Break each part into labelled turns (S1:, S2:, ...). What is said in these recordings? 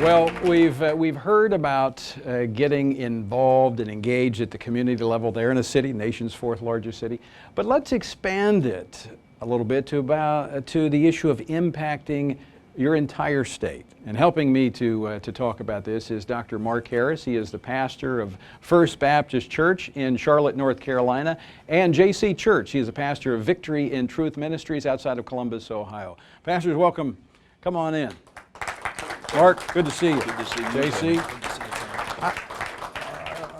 S1: Well, we've heard about getting involved and engaged at the community level there in a city, nation's fourth largest city. But let's expand it a little bit to the issue of impacting your entire state. And helping me to talk about this is Dr. Mark Harris. He is the pastor of First Baptist Church in Charlotte, North Carolina, and JC Church. He is a pastor of Victory in Truth Ministries outside of Columbus, Ohio. Pastors, welcome. Come on in. Mark, good to see you.
S2: Good to see you.
S1: JC.
S2: Good to see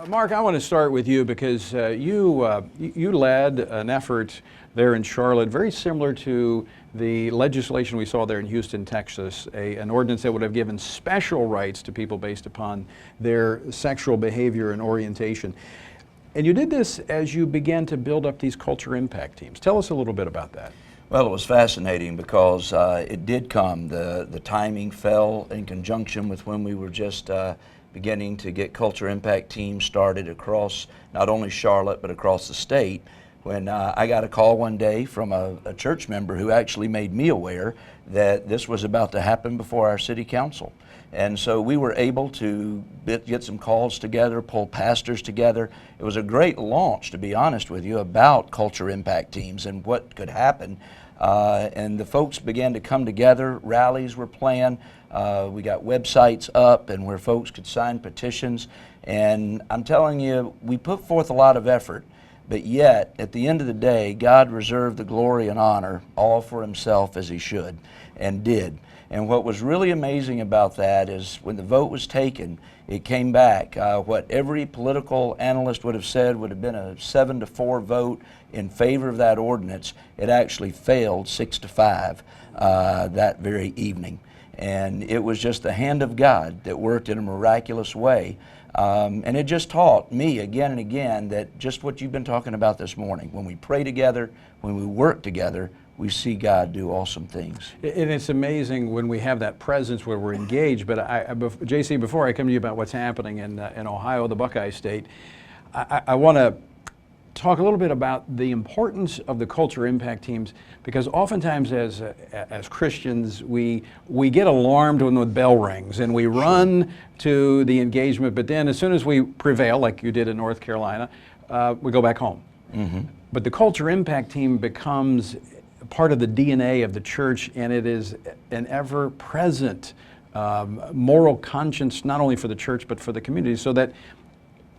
S2: you.
S1: Mark, I want to start with you because you led an effort there in Charlotte very similar to the legislation we saw there in Houston, Texas, an ordinance that would have given special rights to people based upon their sexual behavior and orientation. And you did this as you began to build up these culture impact teams. Tell us a little bit about that.
S2: Well, it was fascinating because it did come. The timing fell in conjunction with when we were just beginning to get culture impact teams started across not only Charlotte but across the state. When I got a call one day from a church member who actually made me aware that this was about to happen before our city council. And so we were able to get some calls together, pull pastors together. It was a great launch, to be honest with you, about culture impact teams and what could happen. And the folks began to come together, rallies were planned, we got websites up and where folks could sign petitions. And I'm telling you, we put forth a lot of effort. But yet, at the end of the day, God reserved the glory and honor all for Himself as He should, and did. And what was really amazing about that is when the vote was taken, it came back. What every political analyst would have said would have been a 7-4 vote in favor of that ordinance. It actually failed 6-5 that very evening. And it was just the hand of God that worked in a miraculous way. And it just taught me again and again that just what you've been talking about this morning, when we pray together, when we work together, we see God do awesome things.
S1: And it's amazing when we have that presence where we're engaged. But JC, before I come to you about what's happening in Ohio, the Buckeye State, I want to talk a little bit about the importance of the culture impact teams, because oftentimes as Christians we get alarmed when the bell rings and we run to the engagement, but then as soon as we prevail, like you did in North Carolina, we go back home. Mm-hmm. But the culture impact team becomes part of the DNA of the church, and it is an ever-present moral conscience, not only for the church but for the community, so that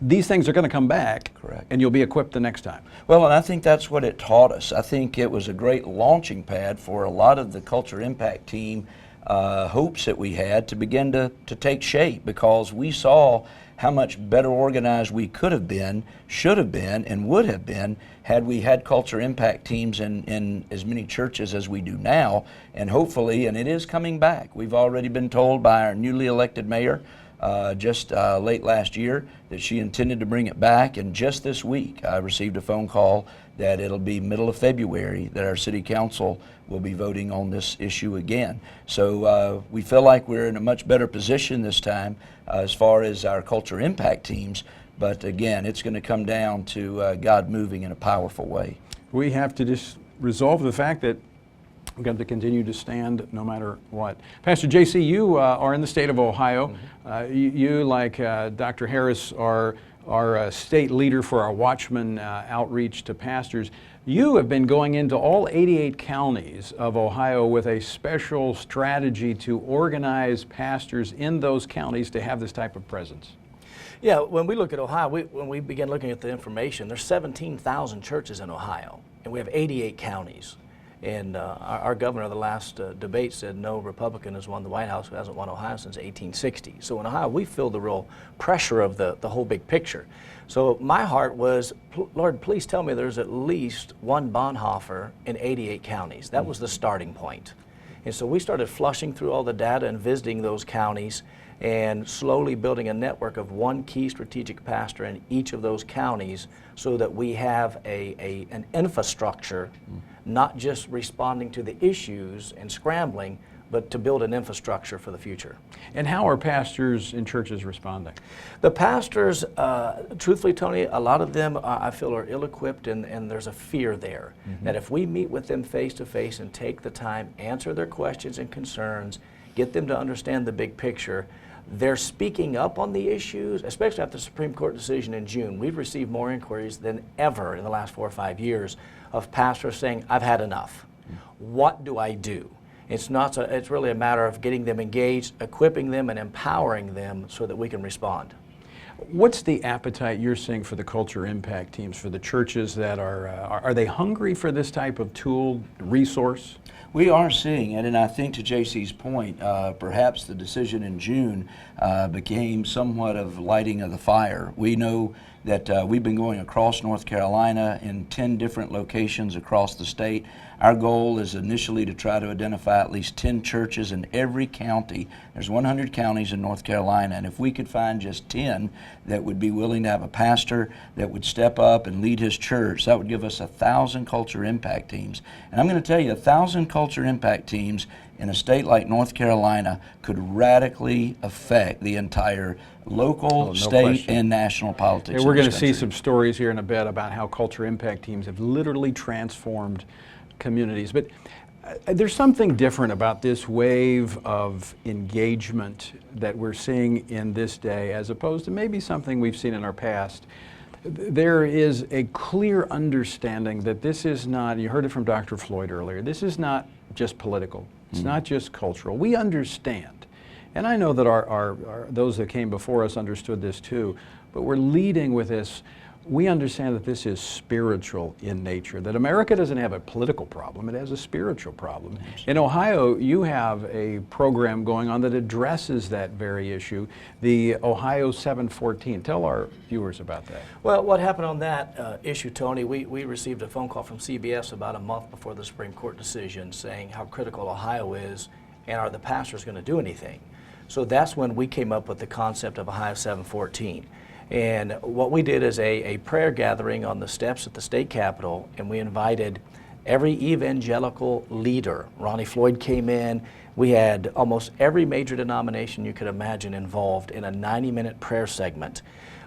S1: these things are going to come back.
S2: Correct.
S1: And you'll be equipped the next time.
S2: Well, and I think that's what it taught us. I think it was a great launching pad for a lot of the culture impact team hopes that we had to begin to take shape, because we saw how much better organized we could have been, should have been, and would have been had we had culture impact teams in as many churches as we do now. And hopefully, and it is coming back. We've already been told by our newly elected mayor just late last year that she intended to bring it back, and just this week I received a phone call that it'll be middle of February that our city council will be voting on this issue again. So we feel like we're in a much better position this time as far as our culture impact teams, but again, it's going to come down to God moving in a powerful way.
S1: We have to just resolve the fact that we've got to continue to stand no matter what. Pastor JC, you are in the state of Ohio. Mm-hmm. You, like Dr. Harris, are our state leader for our Watchman outreach to pastors. You have been going into all 88 counties of Ohio with a special strategy to organize pastors in those counties to have this type of presence.
S3: Yeah, when we look at Ohio, when we begin looking at the information, there's 17,000 churches in Ohio, and we have 88 counties. And our governor of the last debate said no Republican has won the White House who hasn't won Ohio since 1860. So in Ohio, we feel the real pressure of the whole big picture. So my heart was, Lord, please tell me there's at least one Bonhoeffer in 88 counties. That was the starting point. And so we started flushing through all the data and visiting those counties and slowly building a network of one key strategic pastor in each of those counties so that we have an infrastructure, not just responding to the issues and scrambling, but to build an infrastructure for the future.
S1: And how are pastors in churches responding?
S3: The pastors, truthfully, Tony, a lot of them I feel are ill-equipped, and there's a fear there. Mm-hmm. That if we meet with them face-to-face and take the time, answer their questions and concerns, get them to understand the big picture, They're speaking up on the issues, especially after the Supreme Court decision in June. We've received more inquiries than ever in the last 4 or 5 years of pastors saying, I've had enough. What do I do? It's really a matter of getting them engaged, equipping them, and empowering them so that we can respond.
S1: What's the appetite you're seeing for the culture impact teams, for the churches that are they hungry for this type of tool, resource?
S2: We are seeing it, and I think to JC's point, perhaps the decision in June became somewhat of lighting of the fire. We know that we've been going across North Carolina in 10 different locations across the state. Our goal is initially to try to identify at least 10 churches in every county. There's 100 counties in North Carolina, and if we could find just 10 that would be willing to have a pastor that would step up and lead his church, that would give us 1,000 culture impact teams. And I'm going to tell you, 1,000 culture impact teams in a state like North Carolina could radically affect the entire local, state,
S1: question.
S2: and national politics.
S1: Yeah, we're going
S2: in
S1: to
S2: this
S1: see
S2: country.
S1: some stories here in a bit about how culture impact teams have literally transformed communities. But there's something different about this wave of engagement that we're seeing in this day as opposed to maybe something we've seen in our past. There is a clear understanding that this is not, you heard it from Dr. Floyd earlier, this is not just political, it's not just cultural. We understand, and I know that those that came before us understood this too, but we're leading with this. We understand that this is spiritual in nature, that America doesn't have a political problem, it has a spiritual problem. In Ohio, you have a program going on that addresses that very issue, the Ohio 714. Tell our viewers about that.
S3: Well, what happened on that issue, Tony, we received a phone call from CBS about a month before the Supreme Court decision saying how critical Ohio is and are the pastors going to do anything? So that's when we came up with the concept of Ohio 714. And what we did is a prayer gathering on the steps at the state capitol, and we invited every evangelical leader. Ronnie Floyd came in. We had almost every major denomination you could imagine involved in a 90-minute prayer segment.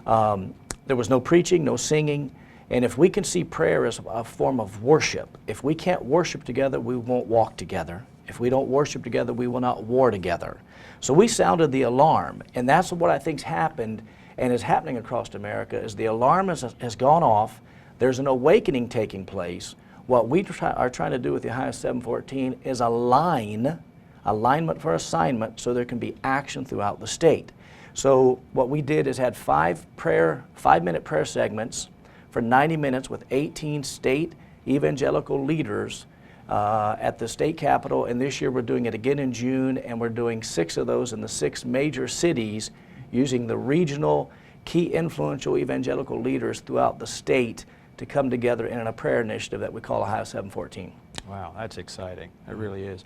S3: There was no preaching, no singing, and if we can see prayer as a form of worship, if we can't worship together, we won't walk together. If we don't worship together, we will not war together. So we sounded the alarm, and that's what I think's happened and is happening across America. Is the alarm has gone off. There's an awakening taking place. What we are trying to do with the Ohio 714 is alignment for assignment so there can be action throughout the state. So what we did is had 5-minute prayer segments for 90 minutes with 18 state evangelical leaders at the state capitol, and this year we're doing it again in June, and we're doing 6 of those in the 6 major cities using the regional key influential evangelical leaders throughout the state to come together in a prayer initiative that we call Ohio 714.
S1: Wow, that's exciting. It really is.